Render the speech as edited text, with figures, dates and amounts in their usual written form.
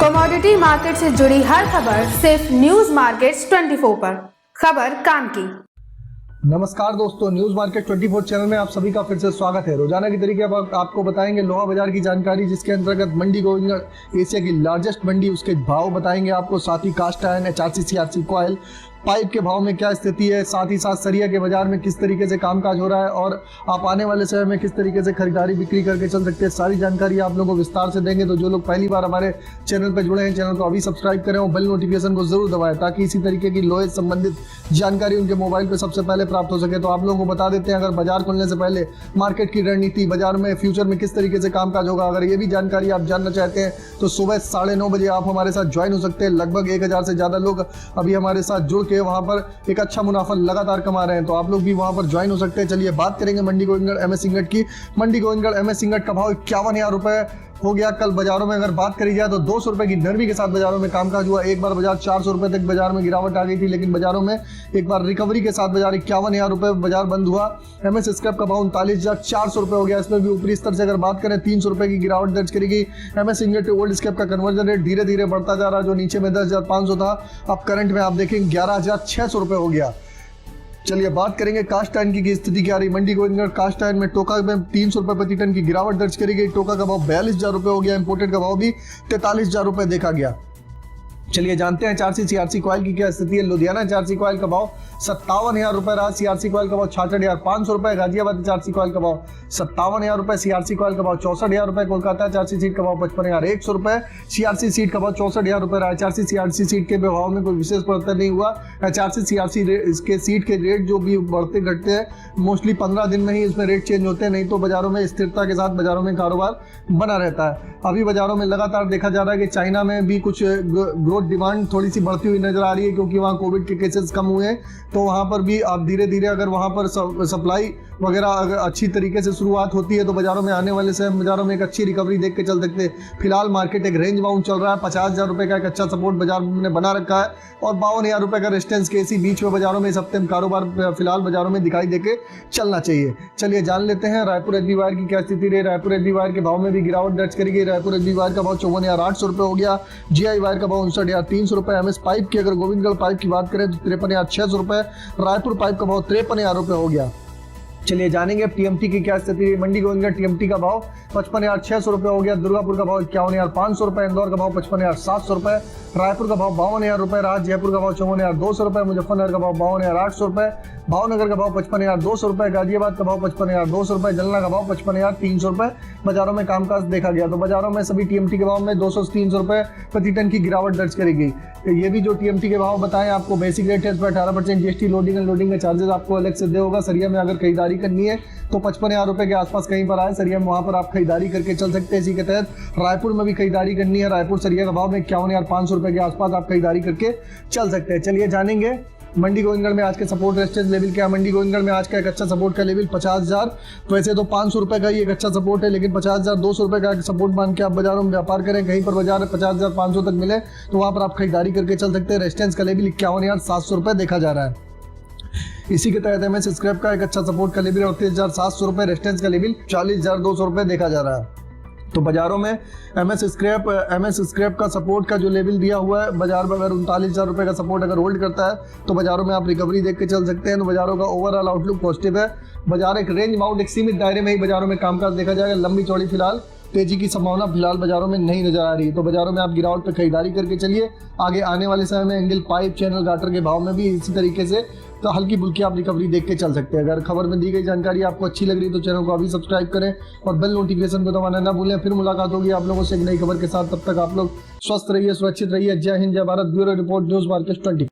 Commodity market से जुड़ी हर खबर सिर्फ न्यूज मार्केट्स 24 पर। खबर काम की। नमस्कार दोस्तों, न्यूज मार्केट 24 चैनल में आप सभी का फिर से स्वागत है। रोजाना की तरीके अब आपको बताएंगे लोहा बाजार की जानकारी, जिसके अंतर्गत मंडी गोविंदगढ़ एशिया की लार्जेस्ट मंडी, उसके भाव बताएंगे आपको, साथ ही cast iron, HRC, CRC coil, pipe के भाव में क्या स्थिति है, साथ ही साथ सरिया के बाजार में किस तरीके से कामकाज हो रहा है और आप आने वाले समय में किस तरीके से खरीदारी बिक्री करके चल सकते हैं, सारी जानकारी आप लोगों को विस्तार से देंगे। तो जो लोग पहली बार हमारे चैनल पर जुड़े हैं, चैनल को अभी सब्सक्राइब करें और बेल नोटिफिकेशन को जरूर दबाएं, ताकि इसी तरीके की लोहे से संबंधित जानकारी उनके मोबाइल पर सबसे पहले प्राप्त हो सके। तो आप लोगों को बता देते हैं, अगर बाजार खुलने से पहले मार्केट की रणनीति, बाजार में फ्यूचर में किस तरीके से कामकाज होगा, अगर ये भी जानकारी आप जानना चाहते हैं तो सुबह 9:30 बजे आप हमारे साथ ज्वाइन हो सकते हैं। लगभग 1000 से ज़्यादा लोग अभी हमारे साथ जुड़ के वहाँ पर एक अच्छा मुनाफा लगातार कमा रहे हैं, तो आप लोग भी वहां पर ज्वाइन हो सकते हैं। चलिए बात करेंगे मंडी गोविंदगढ़ एमएस इंगट की। मंडी गोविंदगढ़ एमएस इंगट का भाव 51,000 रुपए हो गया। कल बाजारों में अगर बात करी जाए तो 200 रुपए की नरमी के साथ बाजारों में कामकाज हुआ। एक बार बाजार 400 रुपए तक बाजार में गिरावट आ गई थी, लेकिन बाजारों में एक बार रिकवरी के साथ बाजार 51,000 रुपए बाजार बंद हुआ। एमएस स्क्रैप का भाव 39,400 रुपए हो गया। इसमें भी ऊपरी स्तर से अगर बात करें 300 रुपए की गिरावट दर्ज करेगी। एमएस इंगट ओल्ड स्क्रैप का कन्वर्जन रेट धीरे धीरे बढ़ता जा रहा है, जो नीचे में 10,500 था, अब करंट में आप देखेंगे 11,600 रुपए हो गया। चलिए बात करेंगे कास्ट आयरन की स्थिति क्या रही। मंडी गोविंदगढ़ कास्ट आयरन में टोका में 300 रुपए प्रति टन की गिरावट दर्ज करी गई। टोका का भाव 42,000 रुपए हो गया। इंपोर्टेड का भाव भी 43,000 रुपए देखा गया। चलिए जानते हैं एचआरसी सीआरसी कॉयल की क्या स्थिति है। लुधियाना एचआरसी कॉयल का भाव 57,000 रुपए रहा। सीआरसी कॉयल का भाव 66,500 रुपए। गाजियाबाद एचआरसी कॉयल का भाव 57,000 रुपए। सीआरसी कॉयल का भाव 64,000 रुपए। कोलकाता एचआरसी सीट का भाव 55,100 रुपए। सीआरसी सीट का भाव 64,000 रुपए रहा। एचआरसी सीआरसी सीट के भाव में कोई विशेष परिवर्तन नहीं हुआ। एचआरसी सीआरसी इसके सीट के रेट जो भी बढ़ते घटते हैं, मोस्टली 15 दिन में ही इसमें रेट चेंज होते हैं, नहीं तो बाजारों में स्थिरता के साथ बाजारों में कारोबार बना रहता है। अभी बाजारों में लगातार देखा जा रहा है कि चाइना में भी कुछ ग्रोथ डिमांड थोड़ी सी बढ़ती हुई नजर आ रही है, क्योंकि वहाँ कोविड के केसेस कम हुए हैं, तो वहाँ पर भी आप धीरे धीरे अगर वहाँ पर सप्लाई वगैरह अगर अच्छी तरीके से शुरुआत होती है तो बाजारों में आने वाले समय बाजारों में एक अच्छी रिकवरी देख के चल सकते हैं। फिलहाल मार्केट एक रेंज बाउंड चल रहा है। 50,000 रुपए का एक अच्छा सपोर्ट बाजार ने बना रखा है और 52,000 रुपए का रेजिस्टेंस के इसी बीच में बाजारों में इस हफ्ते में कारोबार फिलहाल बाजारों में दिखाई देके चलना चाहिए। चलिए जान लेते हैं रायपुर एचबी वायर की क्या स्थिति रही। रायपुर एचबी वायर के भाव में भी गिरावट दर्ज करी गई। रायपुर एचबी वायर का भाव 54,800 रुपए हो गया। जीआई वायर का भाव 59,300 रुपए। एमएस पाइप की अगर गोविंदगढ़ पाइप की बात करें तो 53,600 रुपए। रायपुर पाइप का भाव 53,000 रुपए हो गया। चलिए जानेंगे टीएमटी की क्या स्थिति है। मंडी गोविंदगढ़ टीएमटी का भाव 55,600 रुपए हो गया। दुर्गापुर का भाव 51,500 रुपए। इंदौर का भाव 55,700 रुपए। रायपुर का भाव 52,000 रुपए रहा। जयपुर का भाव 54,200 रुपए। मुजफ्फरनगर का भाव 52,800 रुपए। भावनगर का भाव 55,200 रुपए। गाजियाबाद का भाव 55,200 रुपए। जलना का भाव 55,300 रुपए बाजारों में कामकाज देखा गया। तो बाजारों में सभी टीएमटी के भाव में 200 से 300 रुपए प्रति टन की गिरावट दर्ज करी गई। ये भी जो टीएमटी के भाव बताएं आपको, बेसिक रेट है, इस पर 18% जीएसटी, लोडिंग एंड लोडिंग के चार्जेस आपको अलग से दे होगा। सरिया में अगर खरीदारी करनी है तो 55,000 रुपए के आसपास कहीं पर आए सरिया में, वहां पर आप खरीदारी करके चल सकते हैं। इसी के तहत रायपुर में भी खरीदारी करनी है। रायपुर सरिया का भाव में 51,500 रुपए के आसपास आप खरीदारी करके चल सकते हैं। चलिए जानेंगे मंडी गोविंदगढ़ में आज के सपोर्ट रेजिस्टेंस लेवल क्या। मंडी गोविंदगढ़ में आज का एक अच्छा सपोर्ट का लेवल 50,000। तो वैसे तो 500 रुपए का ही एक अच्छा सपोर्ट है, लेकिन 50,200 रुपए का सपोर्ट मान के आप बाजारों में व्यापार करें। कहीं पर बाजार 50,500 तक मिले तो वहां पर आप खरीदारी करके चल सकते हैं। रेजिस्टेंस का लेवल 51,700 रुपए देखा जा रहा है। इसी के तहत एमएस स्क्रैप का एक अच्छा सपोर्ट का लेवल 38,700 रुपए। रेजिस्टेंस का लेवल 40,200 रुपए देखा जा रहा है। तो बाजारों में एमएस स्क्रैप का सपोर्ट का जो लेवल दिया हुआ है बाजार में, अगर 39,000 रुपए का सपोर्ट अगर होल्ड करता है तो बाजारों में आप रिकवरी देख के चल सकते हैं। तो बाजारों का ओवरऑल आउटलुक पॉजिटिव है। बाजार एक रेंज बाउंड, एक सीमित दायरे में ही बाजारों में कामकाज देखा जाएगा। लंबी चौड़ी फिलहाल तेजी की संभावना फिलहाल बाजारों में नहीं नजर आ रही है। तो बाजारों में आप गिरावट पर खरीदारी करके चलिए। आगे आने वाले समय में एंगल पाइप, चैनल गाटर के भाव में भी इसी तरीके से तो हल्की फुल्की आप रिकवरी देख के चल सकते हैं। अगर खबर में दी गई जानकारी आपको अच्छी लग रही है तो चैनल को अभी सब्सक्राइब करें और बेल नोटिफिकेशन को दबाना ना भूलें। फिर मुलाकात होगी आप लोगों से एक नई खबर के साथ। तब तक आप लोग स्वस्थ रहिए, सुरक्षित रहिए। जय हिंद, जय Bharat. Bureau report, news market 24।